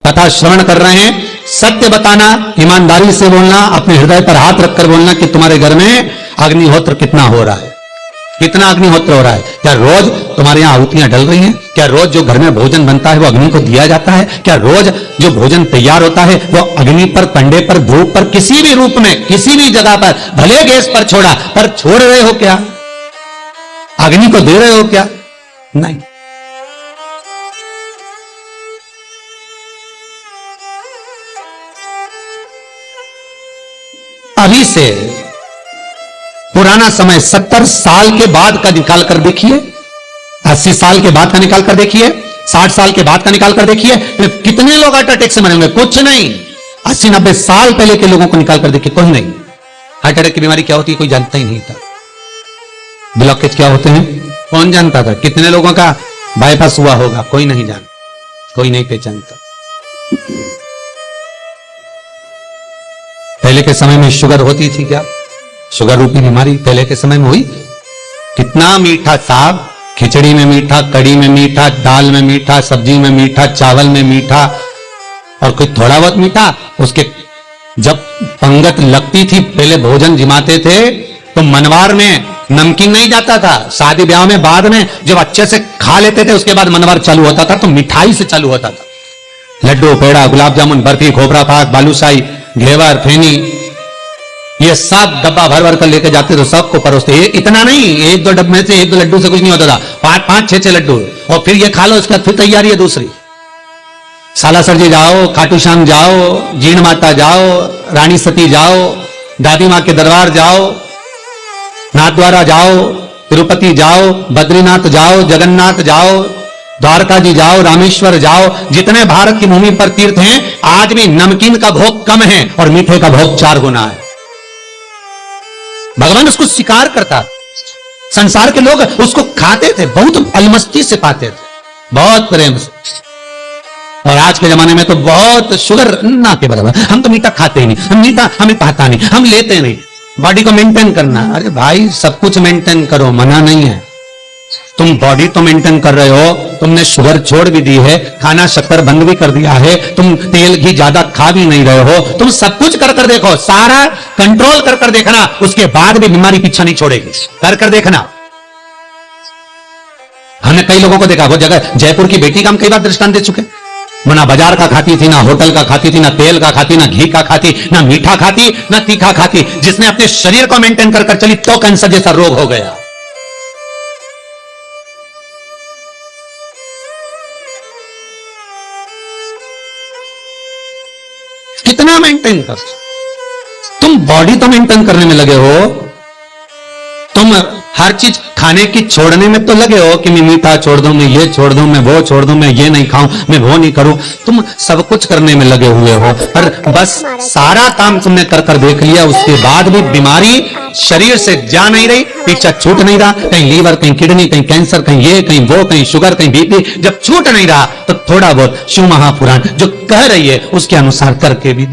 कथा श्रवण कर रहे हैं, सत्य बताना, ईमानदारी से बोलना, अपने हृदय पर हाथ रखकर बोलना कि तुम्हारे घर में अग्निहोत्र कितना हो रहा है, कितना अग्निहोत्र हो रहा है। क्या रोज तुम्हारे यहाँ आहुतियां डल रही हैं? क्या रोज जो घर में भोजन बनता है वो अग्नि को दिया जाता है? क्या रोज जो भोजन तैयार होता है वो अग्नि पर, कंडे पर, धूप पर, किसी भी रूप में, किसी भी जगह पर, भले गैस पर छोड़ा, पर छोड़ रहे हो क्या? अग्नि को दे रहे हो क्या? नहीं। अभी से पुराना समय 70 साल के बाद का निकाल कर देखिए, 80 साल के बाद का निकाल कर देखिए, 60 साल के बाद का निकाल कर देखिए, कितने लोग हार्ट अटैक से मरेंगे? कुछ नहीं। 80-90 साल पहले के लोगों को निकाल कर देखिए, कोई नहीं। हार्ट अटैक की बीमारी क्या होती है कोई जानता ही नहीं था। ब्लॉकेज क्या होते हैं कौन जानता था? कितने लोगों का बाईपास हुआ होगा? कोई नहीं जानता, कोई नहीं पहचानता। पहले के समय में शुगर होती थी क्या? शुगर रूपी बीमारी पहले के समय में हुई? कितना मीठा साग, खिचड़ी में मीठा, कड़ी में मीठा, दाल में मीठा, सब्जी में मीठा, चावल में मीठा, और कोई थोड़ा बहुत मीठा। उसके जब पंगत लगती थी, पहले भोजन जिमाते थे तो मनवार में नमकीन नहीं जाता था। शादी ब्याह में बाद में जब अच्छे से खा लेते थे उसके बाद मनवार चालू होता था, तो मिठाई से चालू होता था। लड्डू, पेड़ा, गुलाब जामुन, बर्फी, खोपरा पाक, बालूशाही, घेवर, फेनी, ये सब डब्बा भर भर कर लेके जाते थे, सबको परोसते। इतना नहीं, एक दो डब्बे में से एक दो लड्डू से कुछ नहीं होता था, 5-5, 6-6 लड्डू, और फिर ये खा लो, इसका फिर तैयारी है दूसरी। सालासर जी जाओ, खाटू श्याम जाओ, जीण माता जाओ, रानी सती जाओ, दादी माँ के दरबार जाओ, नाथद्वारा जाओ, तिरुपति जाओ, बद्रीनाथ जाओ, जगन्नाथ जाओ, द्वारका जी जाओ, रामेश्वर जाओ। जितने भारत की भूमि पर तीर्थ हैं, आज भी नमकीन का भोग कम है और मीठे का भोग 4 गुना है। भगवान उसको स्वीकार करता, संसार के लोग उसको खाते थे, बहुत अलमस्ती से पाते थे, बहुत प्रेम से। और आज के जमाने में तो बहुत शुगर ना के बराबर, हम तो मीठा खाते ही नहीं, हम मीठा हमें पाता नहीं, हम लेते नहीं। बॉडी को मेंटेन करना, अरे भाई सब कुछ मेंटेन करो, मना नहीं है। तुम बॉडी तो मेंटेन कर रहे हो, तुमने शुगर छोड़ भी दी है, खाना शक्कर बंद भी कर दिया है, तुम तेल घी ज्यादा खा भी नहीं रहे हो, तुम सब कुछ कर कर देखो, सारा कंट्रोल कर कर देखना, उसके बाद भी बीमारी पीछा नहीं छोड़ेगी। कर कर देखना। हमने कई लोगों को देखा, वो जगह जयपुर की बेटी का हम कई बार दृष्टांत दे चुके। वो ना बाजार का खाती थी, ना होटल का खाती थी, ना तेल का खाती, ना घी का खाती, ना मीठा खाती, ना तीखा खाती। जिसने अपने शरीर को मेंटेन कर कर चली तो कैंसर जैसा रोग हो गया। कितना मेंटेन कर, तुम बॉडी तो मेंटेन करने में लगे हो, तुम हर चीज खाने की छोड़ने में तो लगे हो कि मैं मीठा छोड़ दूं, मैं ये छोड़ दूं, मैं वो छोड़ दूं, मैं ये नहीं खाऊं, मैं वो नहीं करूं। तुम सब कुछ करने में लगे हुए हो, पर बस सारा काम तुमने कर कर देख लिया, उसके बाद भी बीमारी शरीर से जा नहीं रही, पीछा छूट नहीं रहा। कहीं लीवर, कहीं किडनी, कहीं कैंसर, कहीं ये, कहीं वो, कहीं शुगर, कहीं बीपी। जब छूट नहीं रहा तो थोड़ा बहुत शिव महापुराण जो कह रही है उसके अनुसार करके भी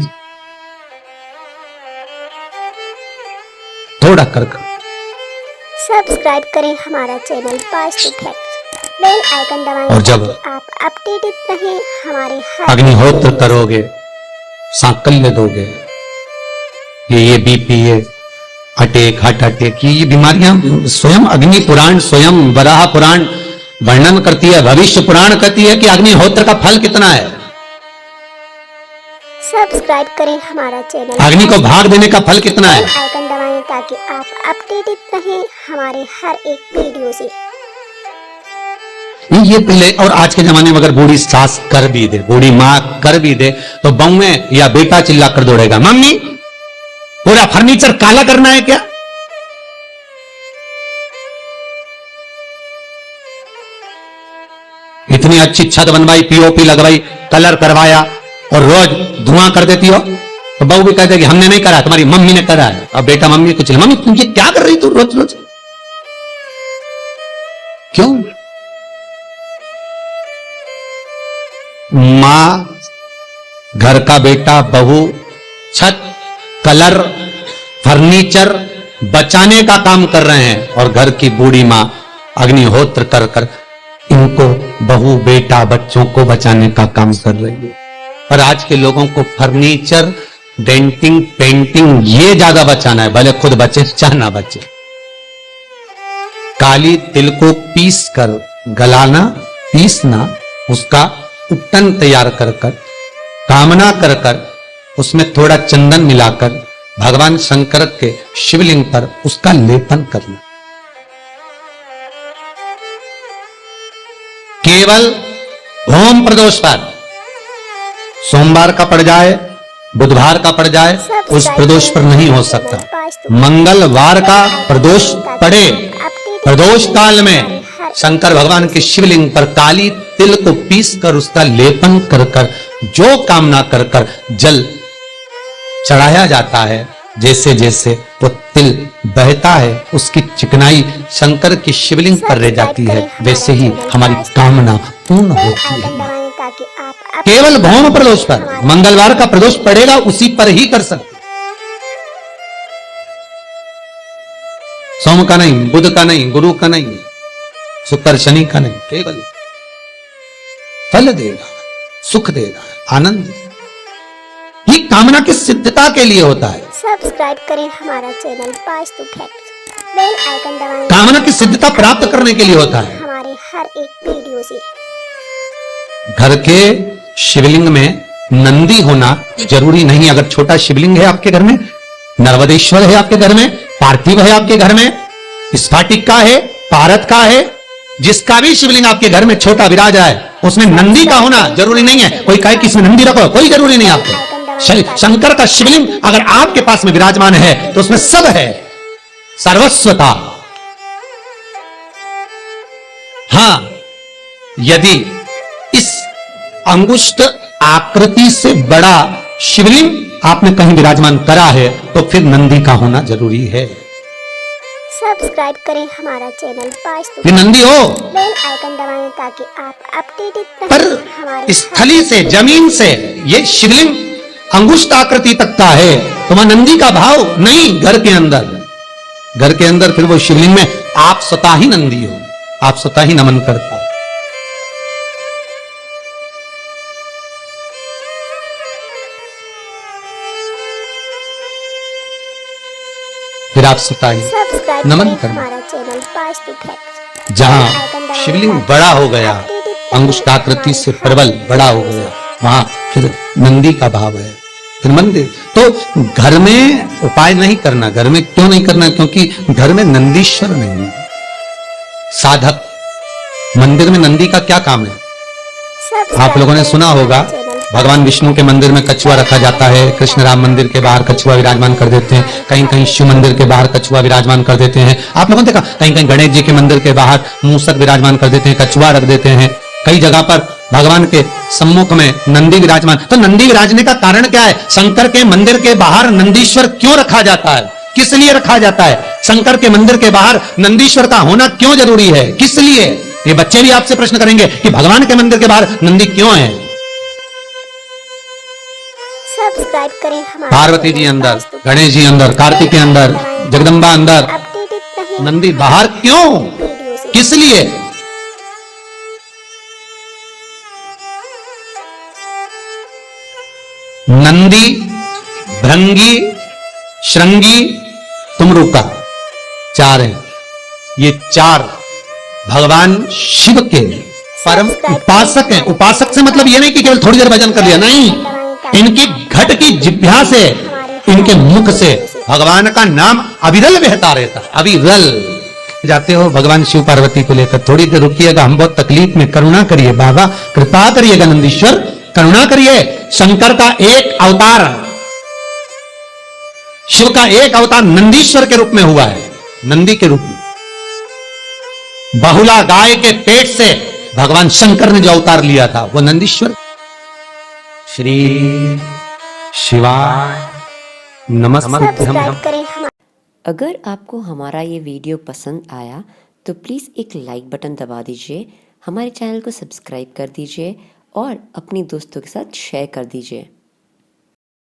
थोड़ा कर सब्सक्राइब करें हमारा channel positive facts, bell icon दबाएं और जब आप अपडेटेड रहें हमारे हर अग्निहोत्र करोगे, सांकल्य दोगे, ये बीपी, ये अटैक, हार्ट अटैक, ये बीमारियां स्वयं अग्नि पुराण, स्वयं वराह पुराण वर्णन करती है, भविष्य पुराण कहती है कि अग्निहोत्र का फल कितना है। सब्सक्राइब करें हमारा चैनल, अग्नि को भाग देने का फल कितना है। बेल आइकन दबाएं ताकि आप अपडेटेड रहें हमारे हर एक वीडियो से। ये पहले, और आज के जमाने में अगर बूढ़ी सास कर भी दे, बूढ़ी माँ कर भी दे, तो बहुएं या बेटा चिल्ला कर दौड़ेगा, मम्मी पूरा फर्नीचर काला करना है क्या? इतनी अच्छी छत बनवाई, पीओपी लगवाई, कलर करवाया, और रोज धुआं कर देती हो, तो बहू भी कहते कि हमने नहीं करा, तुम्हारी मम्मी ने करा है। और बेटा मम्मी को चिल्ला, मम्मी तुम ये क्या कर रही तू रोज रोज, क्यों? मां, घर का बेटा, बहू, छत, कलर, फर्नीचर बचाने का काम कर रहे हैं, और घर की बूढ़ी मां अग्निहोत्र कर कर इनको, बहू, बेटा, बच्चों को बचाने का काम कर रही है। पर आज के लोगों को फर्नीचर, डेंटिंग, पेंटिंग ये ज्यादा बचाना है, भले खुद बचे चाहे ना बचे। काली तिल को पीस कर गलाना, पीसना, उसका उपटन तैयार कर कर, कामना कर कर, उसमें थोड़ा चंदन मिलाकर भगवान शंकर के शिवलिंग पर उसका लेपन करना। केवल होम प्रदोष पर, सोमवार का पड़ जाए, बुधवार का पड़ जाए, उस प्रदोष पर नहीं हो सकता। मंगलवार का प्रदोष पड़े, प्रदोष काल में शंकर भगवान के शिवलिंग पर काली तिल को पीस कर उसका लेपन कर कर जो कामना कर कर जल चढ़ाया जाता है, जैसे जैसे वो तिल बहता है उसकी चिकनाई शंकर की शिवलिंग पर रह जाती है, वैसे ही हमारी कामना पूर्ण होती है। केवल भौम प्रदोष पर, मंगलवार का प्रदोष पड़ेगा उसी पर ही कर सकते। सोम का नहीं, बुध का नहीं, गुरु का नहीं, शुक्र शनि का नहीं, केवल फल देगा, सुख देगा, आनंद देगा। ये कामना की सिद्धता के लिए होता है। सब्सक्राइब करें हमारा channel Vastu fact, bell icon दबाएं। कामना की सिद्धता प्राप्त करने के लिए होता है। हमारे हर एक वीडियो से घर के शिवलिंग में नंदी होना जरूरी नहीं। अगर छोटा शिवलिंग है आपके घर में, नर्मदेश्वर है आपके घर में, पार्थिव है आपके घर में, स्फाटिक का है, पारद का है, जिसका भी शिवलिंग आपके घर में छोटा विराज है, उसमें नंदी का होना जरूरी नहीं है। कोई कहे कि इसमें नंदी रखो, कोई जरूरी नहीं आपको। शंकर का शिवलिंग अगर आपके पास में विराजमान है तो उसमें सब है, सर्वस्वता। हां, यदि इस अंगुष्ठ आकृति से बड़ा शिवलिंग आपने कहीं विराजमान करा है तो फिर नंदी का होना जरूरी है। सब्सक्राइब करें हमारा चैनल वास्तु, फिर नंदी हो, बेल आइकन दबाएं ताकि आप अपडेटेड पर हमारे स्थली से, जमीन से ये शिवलिंग अंगुष्ठ आकृति तक का है, तुम्हारा नंदी का भाव नहीं। घर के अंदर, घर के अंदर फिर वो शिवलिंग में आप स्वतः ही नंदी हो, आप स्वतः ही नमन करता हो। फिर आप स्वतः ही सब्सक्राइब नमन करें करना। हमारा चैनल वास्तु फैक्ट, जहां शिवलिंग बड़ा हो गया, अंगुष्ठाकृति से प्रबल बड़ा हो गया, वहां फिर नंदी का भाव है, फिर मंदिर। तो घर में उपाय नहीं करना। घर में क्यों नहीं करना? क्योंकि घर में नंदीश्वर नहीं है। साधक, मंदिर में नंदी का क्या काम है? आप लोगों ने सुना होगा, भगवान विष्णु के मंदिर में कछुआ रखा जाता है, कृष्ण राम मंदिर के बाहर कछुआ विराजमान कर देते हैं, कहीं कहीं शिव मंदिर के बाहर कछुआ विराजमान कर देते हैं। आप लोगों ने देखा कहीं कहीं गणेश जी के मंदिर के बाहर मूसक विराजमान कर देते हैं, कछुआ रख देते हैं। कई जगह पर भगवान के सम्मुख में नंदी विराजमान। तो नंदी विराजने का कारण क्या है? शंकर के मंदिर के बाहर नंदीश्वर क्यों रखा जाता है? किस लिए रखा जाता है? शंकर के मंदिर के बाहर नंदीश्वर का होना क्यों जरूरी है? किस लिए? ये बच्चे भी आपसे प्रश्न करेंगे कि भगवान के मंदिर के बाहर नंदी क्यों है? सब्सक्राइब करें हमारा पार्वती जी अंदर, गणेश जी अंदर, कार्तिक के अंदर, जगदम्बा अंदर, अपडेटेड नंदी बाहर क्यों? वीडियो से किस लिए? नंदी, भृंगी, श्रृंगी, तुमरुका, चार हैं। ये चार भगवान शिव के परम उपासक हैं। उपासक से मतलब ये नहीं कि केवल थोड़ी देर भजन कर लिया, नहीं। इनकी घट की जिह्वा से, इनके मुख से भगवान का नाम अविरल बहता रहता है। अविरल जाते हो भगवान शिव पार्वती को लेकर, थोड़ी देर रुकिएगा, हम बहुत तकलीफ में, करुणा करिए बाबा, कृपा करिएगा नंदीश्वर, करुणा करिए। शंकर का एक अवतार, शिव का एक अवतार नंदीश्वर के रूप में हुआ है, नंदी के रूप में। बहुला गाय के पेट से भगवान शंकर ने जो अवतार लिया था वो नंदीश्वर। श्री शिवाय नमस्ते। सब्सक्राइब करें हमारा। अगर आपको हमारा ये वीडियो पसंद आया तो प्लीज़ एक लाइक बटन दबा दीजिए, हमारे चैनल को सब्सक्राइब कर दीजिए और अपनी दोस्तों के साथ शेयर कर दीजिए।